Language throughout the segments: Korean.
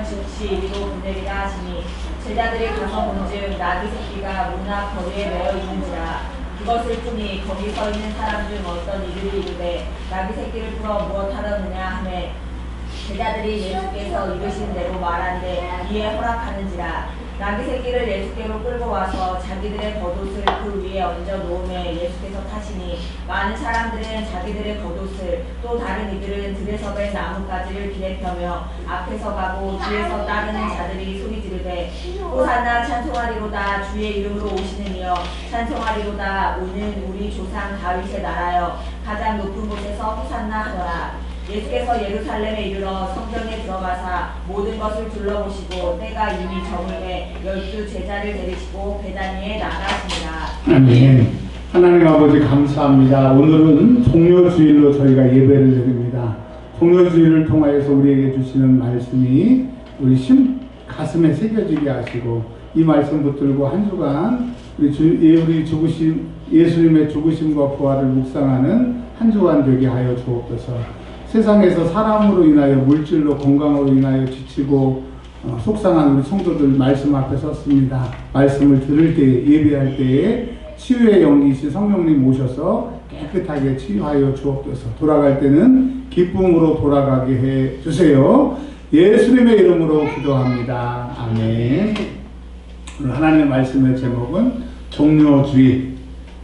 즉시 이리로 보내리라 하시니 제자들이 가서 본즉 나귀 새끼가 문 앞 거리에 매어 있는지라. 그것을 보니 거기 서 있는 사람 중 어떤 이들이 이르되 나귀 새끼를 풀어 무엇하려느냐 하매 제자들이 예수께서 이르신 대로 말한데 이에 허락하는지라. 나귀 새끼를 예수께로 끌고 와서 자기들의 겉옷을 그 위에 얹어 놓음에 예수께서 타시니 많은 사람들은 자기들의 겉옷을 또 다른 이들은 들에서 벤 나뭇가지를 길에 펴며 앞에서 가고 뒤에서 따르는 자들이 소리 지르되 호산나 찬송하리로다 주의 이름으로 오시는 이여 찬송하리로다 오는 우리 조상 다윗의 나라여 가장 높은 곳에서 호산나 하더라. 예수께서 예루살렘에 이르러 성전에 들어가사 모든 것을 둘러보시고 때가 이미 저물매 12 제자를 데리시고 베다니에 나가시니라. 아멘. 하나님 아버지 감사합니다. 오늘은 종료주일로 저희가 예배를 드립니다. 종료주일을 통하여서 우리에게 주시는 말씀이 우리 가슴에 새겨지게 하시고 이 말씀 붙들고 한 주간 우리 죽으심 예수님의 죽으심과 부활을 묵상하는 한 주간 되게 하여 주옵소서. 세상에서 사람으로 인하여 물질로 건강으로 인하여 지치고 속상한 우리 성도들 말씀 앞에 섰습니다. 말씀을 들을 때 예배할 때에 치유의 영이신 성령님 오셔서 깨끗하게 치유하여 주옵소서. 돌아갈 때는 기쁨으로 돌아가게 해 주세요. 예수님의 이름으로 기도합니다. 아멘. 오늘 하나님의 말씀의 제목은 종료주의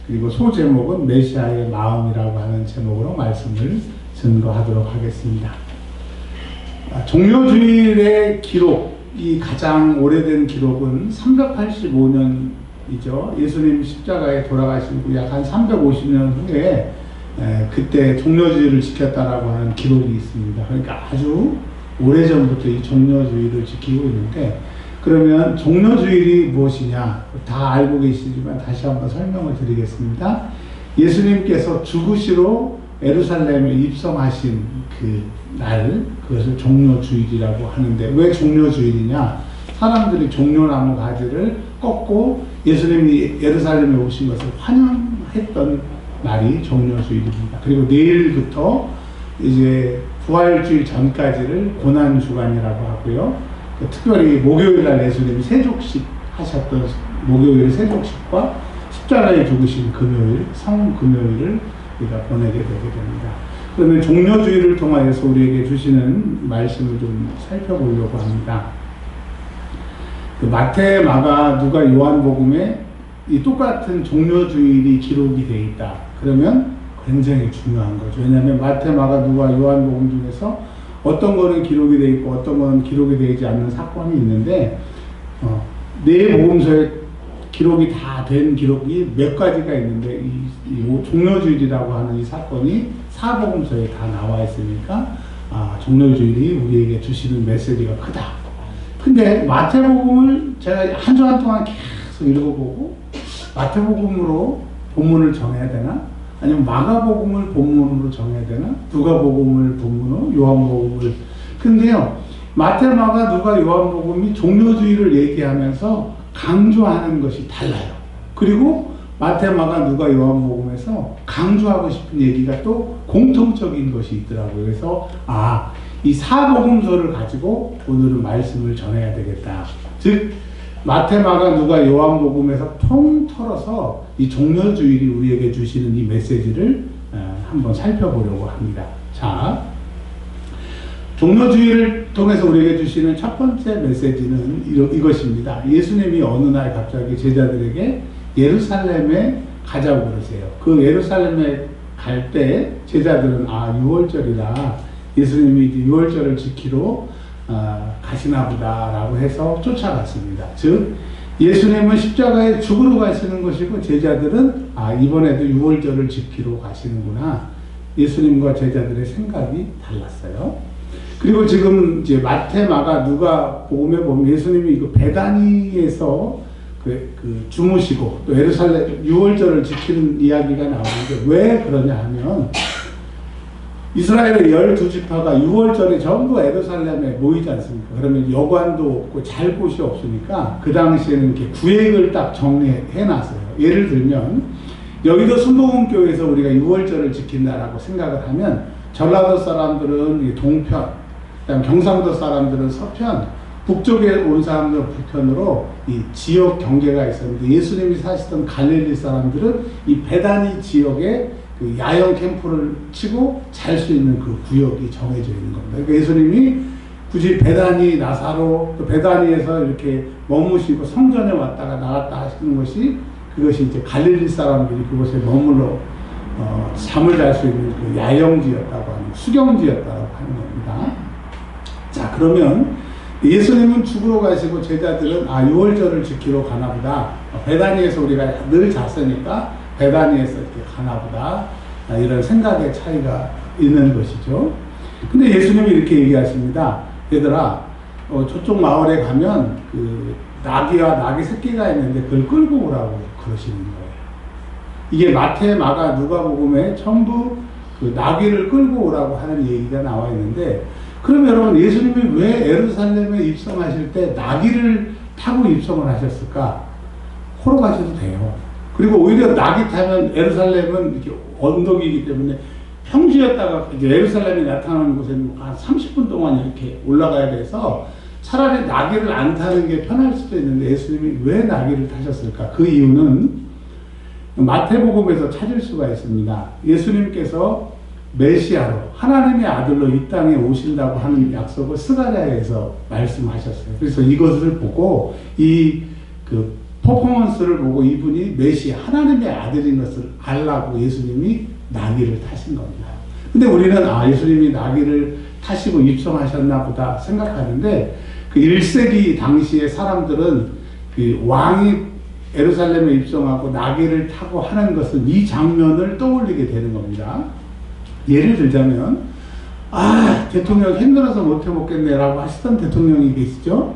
그리고 소제목은 메시아의 마음이라고 하는 제목으로 말씀을 증거하도록 하겠습니다. 종료주일의 기록이 가장 오래된 기록은 385년이죠. 예수님 십자가에 돌아가시고 약 한 350년 후에 그때 종료주일을 지켰다라고 하는 기록이 있습니다. 그러니까 아주 오래전부터 이 종료주일을 지키고 있는데 그러면 종료주일이 무엇이냐 다 알고 계시지만 다시 한번 설명을 드리겠습니다. 예수님께서 죽으시러 예루살렘에 입성하신 그 날, 그것을 종료주일이라고 하는데 왜 종료주일이냐? 사람들이 종료나무 가지를 꺾고 예수님이 예루살렘에 오신 것을 환영했던 날이 종료주일입니다. 그리고 내일부터 이제 부활주일 전까지를 고난주간이라고 하고요. 특별히 목요일날 예수님이 세족식 하셨던 목요일 세족식과 십자가에 죽으신 금요일, 성금요일을 우리가 보내게 되게 됩니다. 그러면 종료주일을 통하여서 우리에게 주시는 말씀을 좀 살펴보려고 합니다. 그 마태, 마가, 누가, 요한복음에 이 똑같은 종료주일이 기록이 되어 있다. 그러면 굉장히 중요한 거죠. 왜냐하면 마태, 마가, 누가, 요한복음 중에서 어떤 거는 기록이 되어 있고 어떤 거는 기록이 되지 않는 사건이 있는데 네 복음서에 기록이 다 된 기록이 몇 가지가 있는데 이 종료주일이라고 하는 이 사건이 사복음서에 다 나와 있으니까 종료주일이 우리에게 주시는 메시지가 크다. 근데 마태복음을 제가 한 주간 동안 계속 읽어보고 마태복음으로 본문을 정해야 되나? 아니면 마가복음을 본문으로 정해야 되나? 누가복음을 본문으로, 요한복음을. 근데요, 마태, 마가, 누가, 요한복음이 종료주일을 얘기하면서 강조하는 것이 달라요. 그리고 마태, 마가, 누가, 요한복음에서 강조하고 싶은 얘기가 또 공통적인 것이 있더라고요. 그래서 이 사복음서를 가지고 오늘은 말씀을 전해야 되겠다. 즉 마태, 마가, 누가, 요한복음에서 통틀어서 이 종료주일이 우리에게 주시는 이 메시지를 한번 살펴보려고 합니다. 자, 종료주일을 통해서 우리에게 주시는 첫 번째 메시지는 이것입니다. 예수님이 어느 날 갑자기 제자들에게 예루살렘에 가자고 그러세요. 그 예루살렘에 갈 때 제자들은 6월절이라 예수님이 이제 6월절을 지키러 가시나 보다라고 해서 쫓아갔습니다. 즉 예수님은 십자가에 죽으러 가시는 것이고 제자들은 이번에도 6월절을 지키러 가시는구나. 예수님과 제자들의 생각이 달랐어요. 그리고 지금 이제 마태, 마가, 누가 복음에 보면 예수님이 그 베다니에서 주무시고 또 예루살렘 6월절을 지키는 이야기가 나오는데 왜 그러냐 하면 이스라엘의 12지파가 6월절에 전부 예루살렘에 모이지 않습니까? 그러면 여관도 없고 잘 곳이 없으니까 그 당시에는 이렇게 구획을 딱 정리해 놨어요. 예를 들면 여기도 순복음교회에서 우리가 6월절을 지킨다라고 생각을 하면 전라도 사람들은 동편, 그다음 경상도 사람들은 서편, 북쪽에 온 사람들 북편으로 이 지역 경계가 있었는데 예수님이 사시던 갈릴리 사람들은 이 베다니 지역에 그 야영 캠프를 치고 잘 수 있는 그 구역이 정해져 있는 겁니다. 그러니까 예수님이 굳이 베다니, 나사로, 또 베다니에서 이렇게 머무시고 성전에 왔다가 나갔다 하시는 것이 그것이 이제 갈릴리 사람들이 그곳에 머물러 잠을 잘 수 있는 그 야영지였다고 하는 수경지였다고 하는 겁니다. 자, 그러면 예수님은 죽으러 가시고 제자들은 유월절을 지키러 가나보다. 베다니에서 우리가 늘 잤으니까 베다니에서 이렇게 가나보다. 이런 생각의 차이가 있는 것이죠. 근데 예수님이 이렇게 얘기하십니다. 얘들아, 저쪽 마을에 가면 그 나귀와 나귀 새끼가 있는데 그걸 끌고 오라고 그러시는 거예요. 이게 마태, 마가, 누가복음에 전부 그 나귀를 끌고 오라고 하는 얘기가 나와 있는데, 그럼 여러분 예수님이 왜 예루살렘에 입성하실 때 나귀를 타고 입성을 하셨을까? 호로 가셔도 돼요. 그리고 오히려 나귀 타면 예루살렘은 이렇게 언덕이기 때문에 평지였다가 이제 예루살렘이 나타나는 곳에는 한 30분 동안 이렇게 올라가야 돼서 차라리 나귀를 안 타는 게 편할 수도 있는데 예수님이 왜 나귀를 타셨을까? 그 이유는 마태복음에서 찾을 수가 있습니다. 예수님께서 메시아로 하나님의 아들로 이 땅에 오신다고 하는 약속을 스가랴에서 말씀하셨어요. 그래서 이것을 보고 이 그 퍼포먼스를 보고 이분이 메시아 하나님의 아들인 것을 알라고 예수님이 나귀를 타신 겁니다. 근데 우리는 예수님이 나귀를 타시고 입성하셨나 보다 생각하는데 그 1세기 당시의 사람들은 그 왕이 예루살렘에 입성하고 나귀를 타고 하는 것은 이 장면을 떠올리게 되는 겁니다. 예를 들자면 대통령 힘들어서 못 해먹겠네라고 하시던 대통령이 계시죠.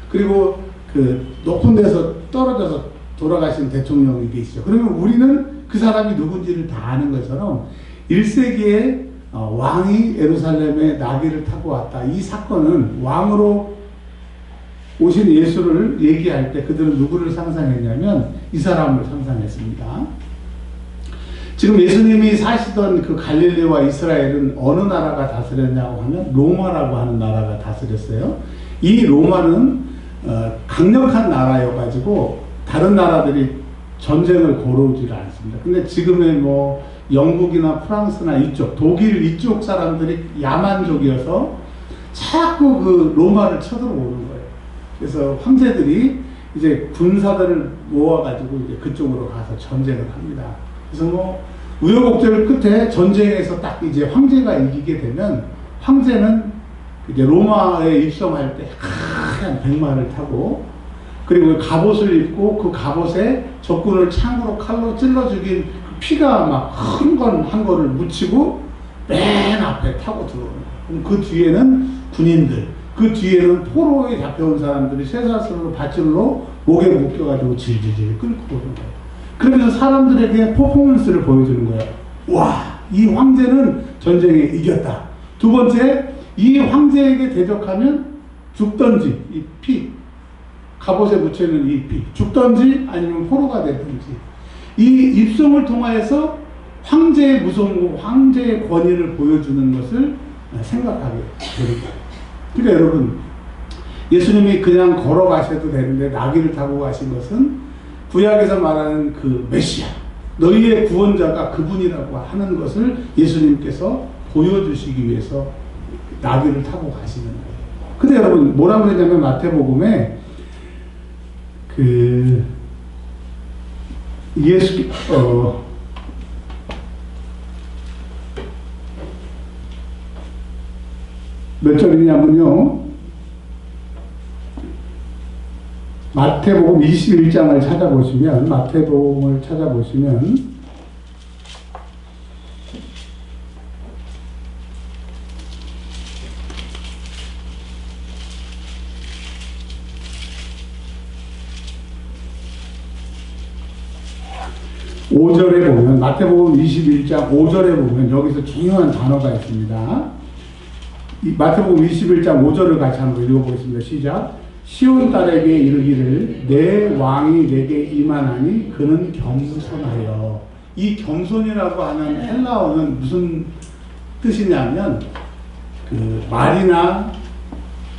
그리고 그 높은 데서 떨어져서 돌아가신 대통령이 계시죠. 그러면 우리는 그 사람이 누군지를 다 아는 것처럼 1세기에 왕이 예루살렘에 나귀를 타고 왔다. 이 사건은 왕으로 오신 예수를 얘기할 때 그들은 누구를 상상했냐면 이 사람을 상상했습니다. 지금 예수님이 사시던 그 갈릴리와 이스라엘은 어느 나라가 다스렸냐고 하면 로마라고 하는 나라가 다스렸어요. 이 로마는 강력한 나라여가지고 다른 나라들이 전쟁을 걸어오지를 않습니다. 근데 지금의 뭐 영국이나 프랑스나 이쪽, 독일 이쪽 사람들이 야만족이어서 자꾸 그 로마를 쳐들어오는 거예요. 그래서 황제들이 이제 군사들을 모아가지고 이제 그쪽으로 가서 전쟁을 합니다. 그래서 뭐 우여곡절 끝에 전쟁에서 딱 이제 황제가 이기게 되면 황제는 이제 로마에 입성할 때 하얀 백마를 타고 그리고 갑옷을 입고 그 갑옷에 적군을 창으로 칼로 찔러 죽인 피가 막 한 거를 묻히고 맨 앞에 타고 들어오는 거예요. 그럼 그 뒤에는 군인들, 그 뒤에는 포로에 잡혀온 사람들이 쇠사슬로 밧줄로 목에 묶여가지고 질질질 끌고 오는 거예요. 그러면서 사람들에게 퍼포먼스를 보여주는 거예요. 와, 이 황제는 전쟁에 이겼다. 두 번째, 이 황제에게 대적하면 죽던지, 이 피, 갑옷에 묻혀있는 이 피, 죽던지 아니면 포로가 되든지. 이 입성을 통하여서 황제의 무서움과 황제의 권위를 보여주는 것을 생각하게 되는 거예요. 그러니까 여러분, 예수님이 그냥 걸어가셔도 되는데 나귀를 타고 가신 것은 구약에서 말하는 그 메시아, 너희의 구원자가 그분이라고 하는 것을 예수님께서 보여주시기 위해서 나귀를 타고 가시는 거예요. 근데 여러분 뭐라 그랬냐면 마태복음에 그 몇 절이냐면요, 마태복음 21장을 찾아보시면, 마태복음을 찾아보시면 5절에 보면, 마태복음 21장 5절에 보면 여기서 중요한 단어가 있습니다. 마태복음 21장 5절을 같이 한번 읽어보겠습니다. 시작. 시온 딸에게 이르기를 내 왕이 내게 임하나니 그는 겸손하여. 이 겸손이라고 하는 헬라어는 무슨 뜻이냐면 그 말이나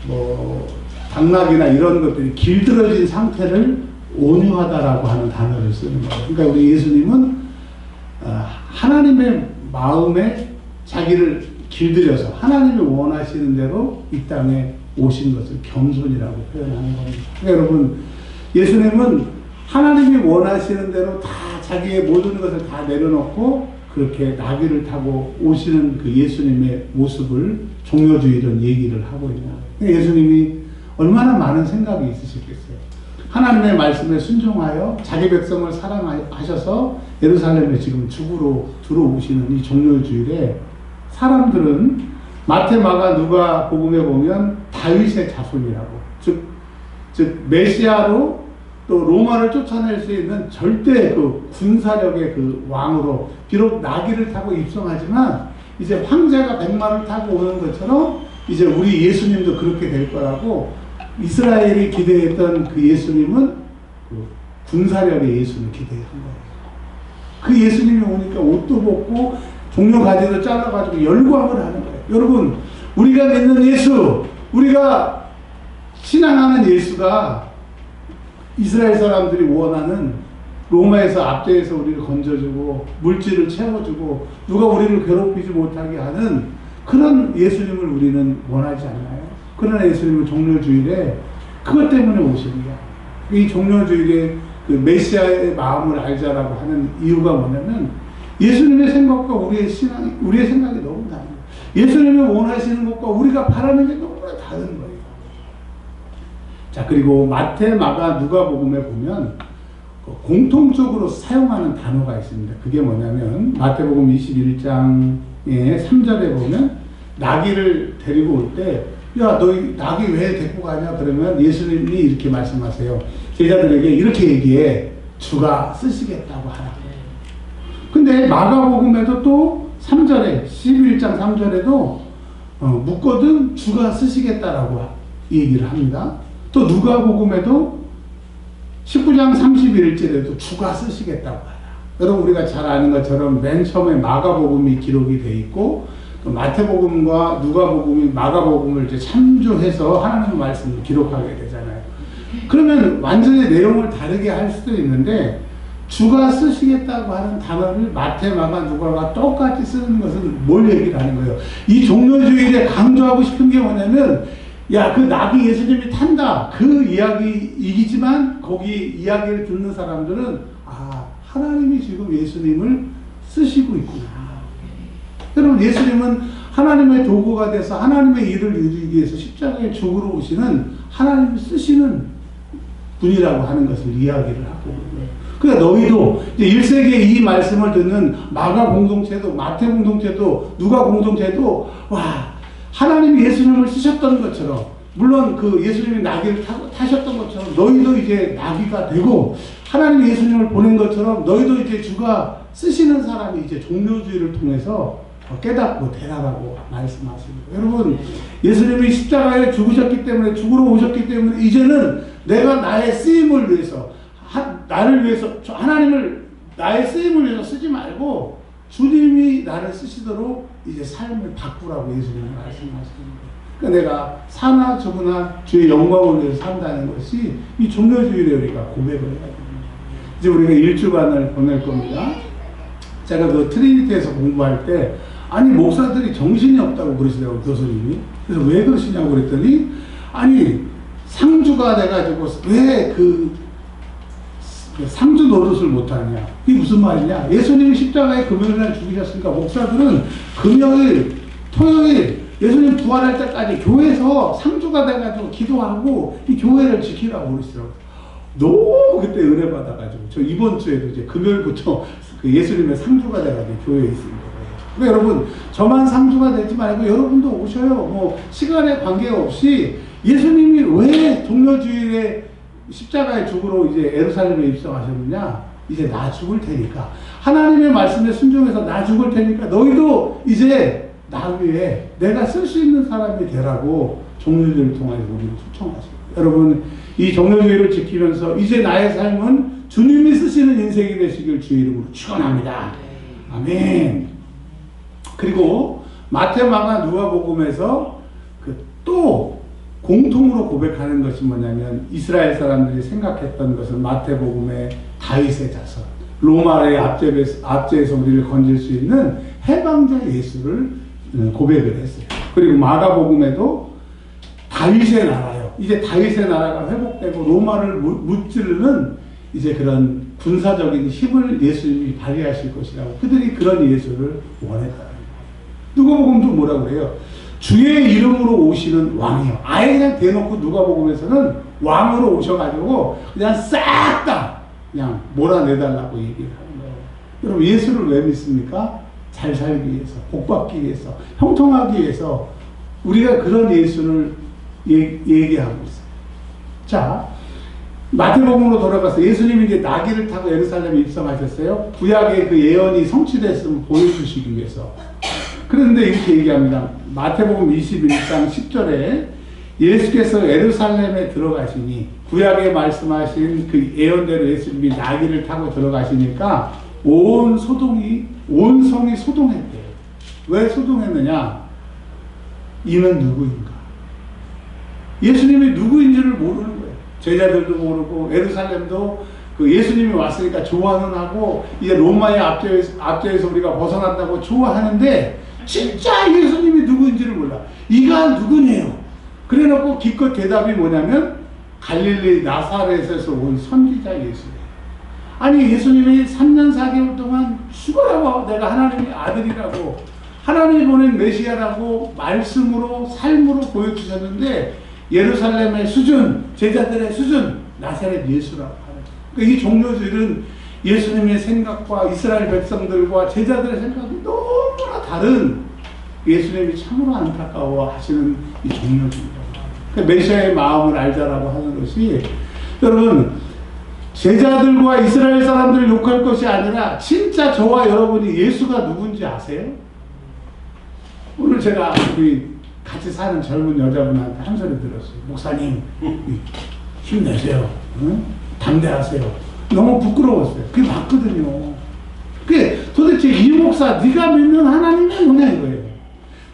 뭐 당나귀나 이런 것들이 길들어진 상태를 온유하다라고 하는 단어를 쓰는 거예요. 그러니까 우리 예수님은 하나님의 마음에 자기를 길들여서 하나님이 원하시는 대로 이 땅에 오신 것을 겸손이라고 표현하는 겁니다. 그러니까 여러분, 예수님은 하나님이 원하시는 대로 다 자기의 모든 것을 다 내려놓고 그렇게 나귀를 타고 오시는 그 예수님의 모습을 종려주의론 얘기를 하고 있는 거예요. 그러니까 예수님이 얼마나 많은 생각이 있으셨겠어요. 하나님의 말씀에 순종하여 자기 백성을 사랑하셔서 예루살렘에 지금 죽으러 들어오시는 이 종려주일에 사람들은 마태, 마가, 누가 복음에 보면 다윗의 자손이라고, 즉 메시아로 또 로마를 쫓아낼 수 있는 절대 그 군사력의 그 왕으로, 비록 나귀를 타고 입성하지만 이제 황제가 백마를 타고 오는 것처럼 이제 우리 예수님도 그렇게 될 거라고 이스라엘이 기대했던 그 예수님은 그 군사력의 예수를 기대한 거예요. 그 예수님이 오니까 옷도 벗고 종려 가지도 잘라가지고 열광을 하는 거예요. 여러분, 우리가 믿는 예수, 우리가 신앙하는 예수가 이스라엘 사람들이 원하는 로마에서 압제해서 우리를 건져주고 물질을 채워주고 누가 우리를 괴롭히지 못하게 하는 그런 예수님을 우리는 원하지 않나요? 그러나 예수님은 종려주일에 그것 때문에 오신 거야. 이 종려주일에 그 메시아의 마음을 알자라고 하는 이유가 뭐냐면 예수님의 생각과 우리의 생각이 너무 다른 거예요. 예수님이 원하시는 것과 우리가 바라는 게 너무나 다른 거예요. 자, 그리고 마태, 마가, 누가복음에 보면 공통적으로 사용하는 단어가 있습니다. 그게 뭐냐면 마태복음 21장의 3절에 보면 나귀를 데리고 올 때 야, 너희 나귀 왜 데리고 가냐? 그러면 예수님이 이렇게 말씀하세요. 제자들에게 이렇게 얘기해. 주가 쓰시겠다고 하라. 근데 마가복음에도 또 3절에 11장 3절에도 묻거든 주가 쓰시겠다라고 얘기를 합니다. 또 누가복음에도 19장 31절에도 주가 쓰시겠다고 하라. 여러분, 우리가 잘 아는 것처럼 맨 처음에 마가복음이 기록이 돼 있고 마태복음과 누가복음이 마가복음을 이제 참조해서 하나님의 말씀을 기록하게 되잖아요. 그러면 완전히 내용을 다르게 할 수도 있는데 주가 쓰시겠다고 하는 단어를 마태, 마가, 누가가 똑같이 쓰는 것은 뭘 얘기를 하는 거예요? 이 종려주일에 강조하고 싶은 게 뭐냐면 야, 그 나귀 예수님이 탄다. 그 이야기이지만 거기 이야기를 듣는 사람들은 하나님이 지금 예수님을 쓰시고 있구나. 여러분, 예수님은 하나님의 도구가 돼서 하나님의 일을 이루기 위해서 십자가에 죽으러 오시는 하나님을 쓰시는 분이라고 하는 것을 이야기를 하고 있는. 그러니까 너희도 이제 1세기에 이 말씀을 듣는 마가 공동체도 마태 공동체도 누가 공동체도 하나님이 예수님을 쓰셨던 것처럼, 물론 그 예수님이 나귀를 타셨던 것처럼 너희도 이제 나귀가 되고 하나님이 예수님을 보낸 것처럼 너희도 이제 주가 쓰시는 사람이 이제 종려주의를 통해서 깨닫고 되라라고 말씀하십니다. 여러분, 예수님이 십자가에 죽으셨기 때문에, 죽으러 오셨기 때문에 이제는 내가 나의 쓰임을 위해서, 나를 위해서, 하나님을 나의 쓰임을 위해서 쓰지 말고 주님이 나를 쓰시도록 이제 삶을 바꾸라고 예수님이 말씀하시는 거예요. 그러니까 내가 사나 죽으나 주의 영광을 위해서 산다는 것이 이 종려주일에 우리가 고백을 해야 됩니다. 이제 우리가 일주간을 보낼 겁니다. 제가 그 트리니티에서 공부할 때 아니 목사들이 정신이 없다고 그러시더라고요, 교수님이. 그래서 왜 그러시냐고 그랬더니 아니 상주가 돼가지고 왜 그 상주 노릇을 못하냐, 이게 무슨 말이냐. 예수님이 십자가에 금요일날 죽으셨으니까 목사들은 금요일, 토요일 예수님 부활할 때까지 교회에서 상주가 돼가지고 기도하고 이 교회를 지키라고 그러시더라고요. 너무 그때 은혜 받아가지고 저 이번 주에도 이제 금요일부터 그 예수님의 상주가 돼가지고 교회에 있습니다. 그러니까 여러분, 저만 상주가 되지 말고 여러분도 오셔요. 뭐 시간에 관계없이 예수님이 왜 종려주일에 십자가에 죽으러 이제 예루살렘에 입성하셨느냐? 이제 나 죽을 테니까, 하나님의 말씀에 순종해서 나 죽을 테니까 너희도 이제 나 위에 내가 쓸 수 있는 사람이 되라고 종려주의를 통해서 우리를 초청하십니다. 여러분, 이 종려주의를 지키면서 이제 나의 삶은 주님이 쓰시는 인생이 되시길 주의 이름으로 축원합니다. 아멘. 그리고 마태, 마가, 누가복음에서 또 공통으로 고백하는 것이 뭐냐면 이스라엘 사람들이 생각했던 것은 마태복음의 다윗의 자손, 로마의 압제에서 우리를 건질 수 있는 해방자 예수를 고백을 했어요. 그리고 마가복음에도 다윗의 나라요. 이제 다윗의 나라가 회복되고 로마를 무찌르는 이제 그런 군사적인 힘을 예수님이 발휘하실 것이라고 그들이 그런 예수를 원했다는 거예요. 누가복음도 뭐라고 그래요? 주의 이름으로 오시는 왕이요. 아예 그냥 대놓고 누가복음에서는 왕으로 오셔가지고 그냥 싹 다 그냥 몰아내달라고 얘기를 하는 거예요. 여러분 예수를 왜 믿습니까? 잘 살기 위해서, 복받기 위해서, 형통하기 위해서 우리가 그런 예수를 얘기하고 있어요. 자, 마태복음으로 돌아가서 예수님이 이제 나귀를 타고 예루살렘에 입성하셨어요. 구약의 그 예언이 성취됐음을 보여주시기 위해서. 그런데 이렇게 얘기합니다. 마태복음 21장 10절에 예수께서 예루살렘에 들어가시니 구약에 말씀하신 그 예언대로 예수님이 나귀를 타고 들어가시니까 온 성이 소동했대요. 왜 소동했느냐? 이는 누구인가? 예수님이 누구인지를 모르는 거예요. 제자들도 모르고 예루살렘도 그 예수님이 왔으니까 좋아는 하고 이제 로마의 압제에서 우리가 벗어난다고 좋아하는데 진짜 예수님이 누구인지를 몰라. 이가 누구네요. 그래놓고 기껏 대답이 뭐냐면 갈릴리 나사렛에서 온 선지자 예수예요. 아니 예수님이 3년 4개월 동안 죽어라고 내가 하나님의 아들이라고 하나님이 보낸 메시아라고 말씀으로 삶으로 보여주셨는데 예루살렘의 수준, 제자들의 수준, 나사렛 예수라고 하는 거예요. 이 종료주일은 예수님의 생각과 이스라엘 백성들과 제자들의 생각이 너무나 다른 예수님이 참으로 안타까워 하시는 이 종료주일이라고 합니다. 메시아의 마음을 알자라고 하는 것이 여러분 제자들과 이스라엘 사람들을 욕할 것이 아니라 진짜 저와 여러분이 예수가 누군지 아세요? 오늘 제가 우리 같이 사는 젊은 여자분한테 한 소리 들었어요. 목사님 힘내세요. 응? 담대하세요. 너무 부끄러웠어요. 그게 맞거든요. 그게 도대체 이 목사 네가 믿는 하나님이 뭐냐 이거예요.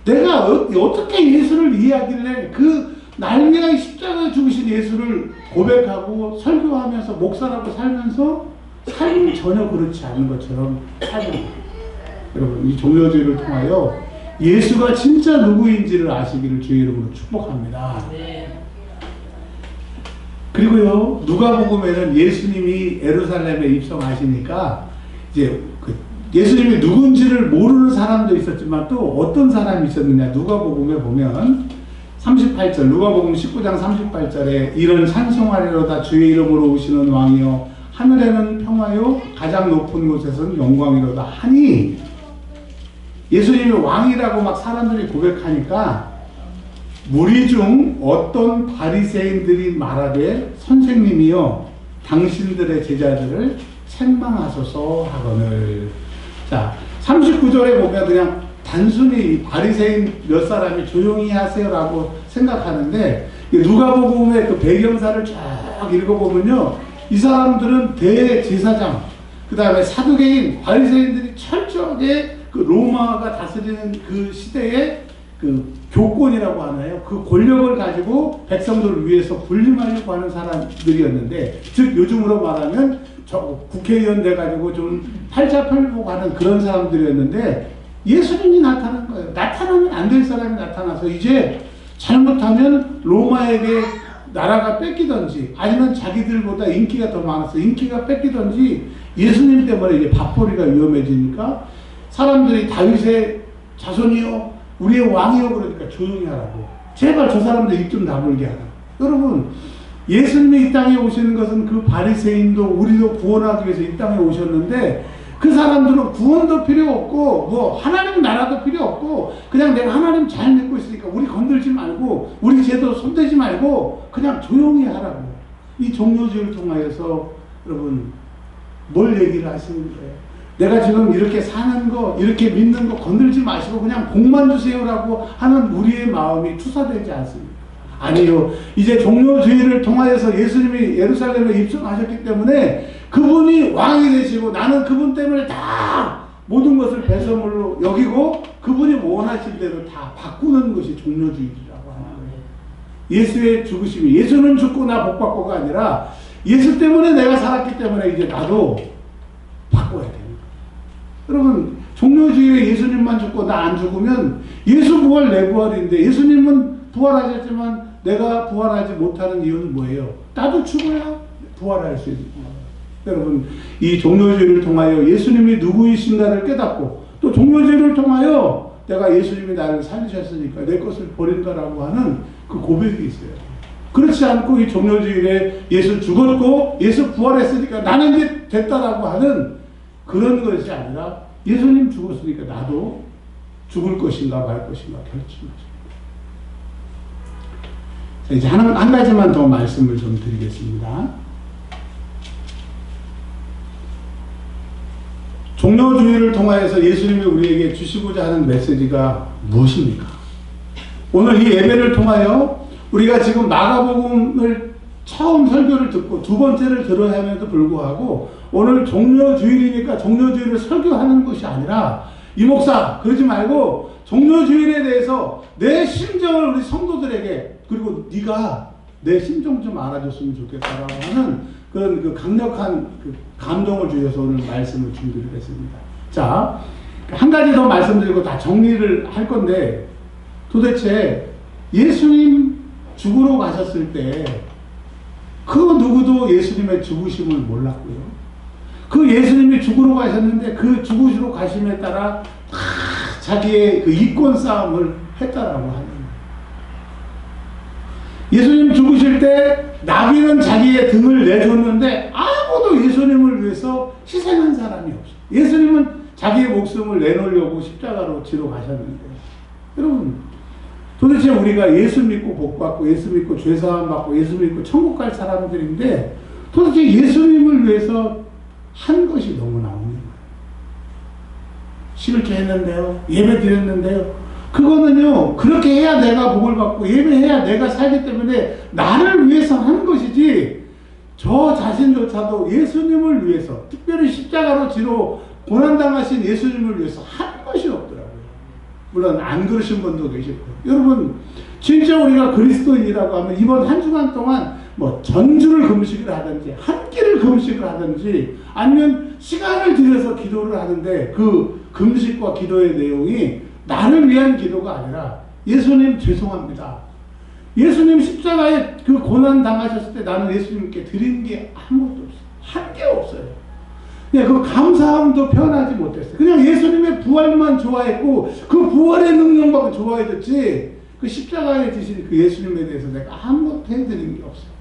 내가 어떻게 예수를 이해하길래 그 날 위하여 십자가에 죽으신 예수를 고백하고 설교하면서 목사라고 살면서 삶이 전혀 그렇지 않은 것처럼 살고 있어요. 여러분 이 종료주의를 통하여 예수가 진짜 누구인지를 아시기를 주의 이름으로 축복합니다. 그리고요 누가복음에는 예수님이 예루살렘에 입성하시니까 이제 그 예수님이 누군지를 모르는 사람도 있었지만 또 어떤 사람이 있었느냐 누가복음에 보면 38절 누가복음 19장 38절에 이런 찬송하리로다 주의 이름으로 오시는 왕이요 하늘에는 평화요 가장 높은 곳에서는 영광이로다 하니 예수님이 왕이라고 막 사람들이 고백하니까 무리 중 어떤 바리새인들이 말하되 선생님이여 당신들의 제자들을 책망하소서 하거늘. 자 39절에 보면 그냥 단순히 바리새인 몇 사람이 조용히 하세요라고 생각하는데 누가복음의 그 배경사를 쫙 읽어보면요 이 사람들은 대제사장 그 다음에 사두개인 바리새인들이 철저하게 그 로마가 다스리는 그 시대의 그 교권이라고 하나요? 그 권력을 가지고 백성들을 위해서 군림하려고 하는 사람들이었는데 즉 요즘으로 말하면 국회의원 돼가지고 좀 팔자 펴고 가는 그런 사람들이었는데 예수님이 나타난 거예요. 나타나면 안 될 사람이 나타나서 이제 잘못하면 로마에게 나라가 뺏기든지 아니면 자기들보다 인기가 더 많아서 인기가 뺏기든지 예수님 때문에 이제 밥벌이가 위험해지니까 사람들이 다윗의 자손이요 우리의 왕이요 그러니까 조용히 하라고 제발 저 사람들 입 좀 다물게 하라. 여러분 예수님이 이 땅에 오시는 것은 그 바리새인도 우리도 구원하기 위해서 이 땅에 오셨는데 그 사람들은 구원도 필요 없고 뭐 하나님 나라도 필요 없고 그냥 내가 하나님 잘 믿고 있으니까 우리 건들지 말고 우리 제도 손대지 말고 그냥 조용히 하라고. 이 종료주의를 통하여서 여러분 뭘 얘기를 하시는 거예요? 내가 지금 이렇게 사는 거 이렇게 믿는 거 건들지 마시고 그냥 복만 주세요라고 하는 우리의 마음이 투사되지 않습니다. 아니요. 이제 종료주의를 통하여서 예수님이 예루살렘에 입성하셨기 때문에 그분이 왕이 되시고 나는 그분 때문에 다 모든 것을 배설물로 여기고 그분이 원하신 대로 다 바꾸는 것이 종료주의라고 하는 거예요. 예수의 죽으심이, 예수는 죽고 나 복받고가 아니라 예수 때문에 내가 살았기 때문에 이제 나도 바꿔야 되는 거예요. 여러분, 종료주의에 예수님만 죽고 나 안 죽으면 예수 부활 내 부활인데, 예수님은 부활하셨지만 내가 부활하지 못하는 이유는 뭐예요? 나도 죽어야 부활할 수 있는 거예요. 여러분, 이 종료주의를 통하여 예수님이 누구이신가를 깨닫고, 또 종료주의를 통하여 내가 예수님이 나를 살리셨으니까 내 것을 버린다라고 하는 그 고백이 있어요. 그렇지 않고 이 종료주의에 예수 죽었고 예수 부활했으니까 나는 이제 됐다라고 하는 그런 것이 아니라, 예수님 죽었으니까 나도 죽을 것인가 말 것인가 결정하십니다. 자, 이제 한 가지만 더 말씀을 좀 드리겠습니다. 종료주의를 통하여서 예수님이 우리에게 주시고자 하는 메시지가 무엇입니까? 오늘 이 예배를 통하여 우리가 지금 마가복음을 처음 설교를 듣고 두 번째를 들어야 함에도 불구하고 오늘 종료주일이니까 종료주일을 설교하는 것이 아니라, 이 목사 그러지 말고 종료주일에 대해서 내 심정을 우리 성도들에게, 그리고 네가 내 심정 좀 알아줬으면 좋겠다라고 하는 그런 그 강력한 그 감동을 주셔서 오늘 말씀을 준비를 했습니다. 자, 한 가지 더 말씀드리고 다 정리를 할 건데, 도대체 예수님 죽으러 가셨을 때 그 누구도 예수님의 죽으심을 몰랐고요. 그 예수님이 죽으러 가셨는데 그 죽으시러 가심에 따라 자기의 그 이권 싸움을 했다라고 하는 거예요. 예수님 죽으실 때 나귀는 자기의 등을 내줬는데 아무도 예수님을 위해서 희생한 사람이 없어요. 예수님은 자기의 목숨을 내놓으려고 십자가로 지러 가셨는데, 여러분, 도대체 우리가 예수 믿고 복받고 예수 믿고 죄사함 받고 예수 믿고 천국 갈 사람들인데 도대체 예수님을 위해서 한 것이 너무나 없는 거예요. 시글케 했는데요, 예배 드렸는데요, 그거는요 그렇게 해야 내가 복을 받고 예배해야 내가 살기 때문에 나를 위해서 하는 것이지, 저 자신조차도 예수님을 위해서, 특별히 십자가로 지러 고난당하신 예수님을 위해서 한 것이 없더라고요. 물론 안 그러신 분도 계실 거예요. 여러분, 진짜 우리가 그리스도인이라고 하면 이번 한 주간 동안 뭐 전주를 금식을 하든지 한 끼를 금식을 하든지 아니면 시간을 들여서 기도를 하는데, 그 금식과 기도의 내용이 나를 위한 기도가 아니라, 예수님 죄송합니다, 예수님 십자가에 그 고난 당하셨을 때 나는 예수님께 드린 게 아무것도 없어요. 한 게 없어요. 그 감사함도 표현하지 못했어요. 그냥 예수님의 부활만 좋아했고 그 부활의 능력만 좋아했지, 그 십자가에 지신 그 예수님에 대해서 내가 아무것도 해드린 게 없어요.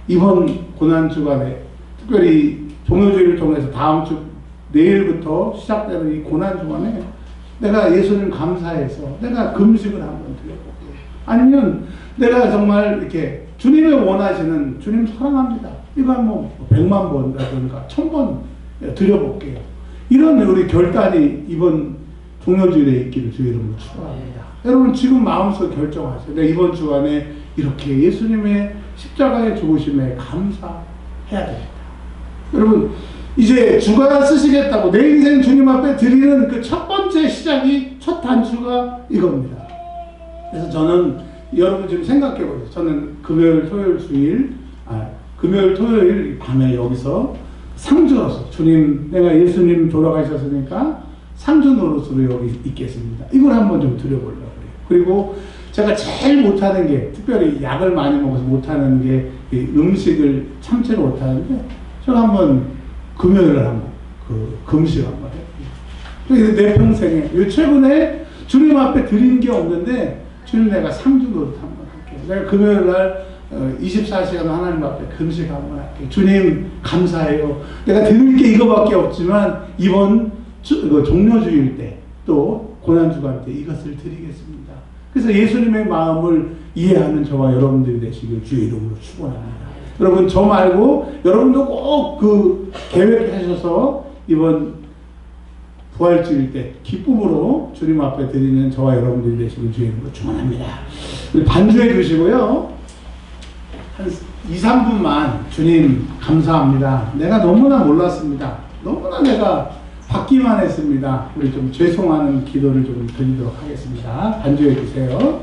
이번 고난주간에 특별히 종료주의를 통해서 다음 주 내일부터 시작되는 이 고난주간에 내가 예수님 감사해서 내가 금식을 한번 드려볼게요. 아니면 내가 정말 이렇게 주님이 원하시는, 주님 사랑합니다, 이거 한번 100만 번이라든가 1000번 드려볼게요. 이런 우리 결단이 이번 종료주일에 있기를 주의 이름으로 축원합니다. 여러분, 지금 마음속에 결정하세요. 내가 이번 주간에 이렇게 예수님의 십자가의 죽으심에 감사해야 되겠다. 여러분, 이제 주간 쓰시겠다고 내 인생 주님 앞에 드리는 그 첫 번째 시작이, 첫 단추가 이겁니다. 그래서 저는, 여러분 지금 생각해 보세요. 저는 금요일, 토요일, 주일, 금요일, 토요일 밤에 여기서 상주로서, 주님, 내가 예수님 돌아가셨으니까 상주 노릇으로 여기 있겠습니다, 이걸 한번 좀 드려보려고 그래요. 그리고 제가 제일 못하는 게, 특별히 약을 많이 먹어서 못하는 게 음식을 참지를 못하는데, 제가 한번 금요일을 한번 그 금식 한번 해요. 내 평생에 최근에 주님 앞에 드린 게 없는데, 주님 내가 상주 노릇 한번 할게요. 내가 금요일 날 24시간 하나님 앞에 금식 한번 할게요. 주님 감사해요. 내가 드릴 게 이거밖에 없지만 이번 종료주일 때, 또 고난주간 때 이것을 드리겠습니다. 그래서 예수님의 마음을 이해하는 저와 여러분들이 되시길 주의 이름으로 축원합니다. 여러분, 저 말고 여러분도 꼭 그 계획하셔서 이번 부활주일 때 기쁨으로 주님 앞에 드리는 저와 여러분들이 되시길 주의 이름으로 축원합니다. 반주해 주시고요, 한 2-3분만 주님 감사합니다, 내가 너무나 몰랐습니다, 너무나 내가 받기만 했습니다, 우리 좀 죄송하는 기도를 좀 드리도록 하겠습니다. 반주해 주세요.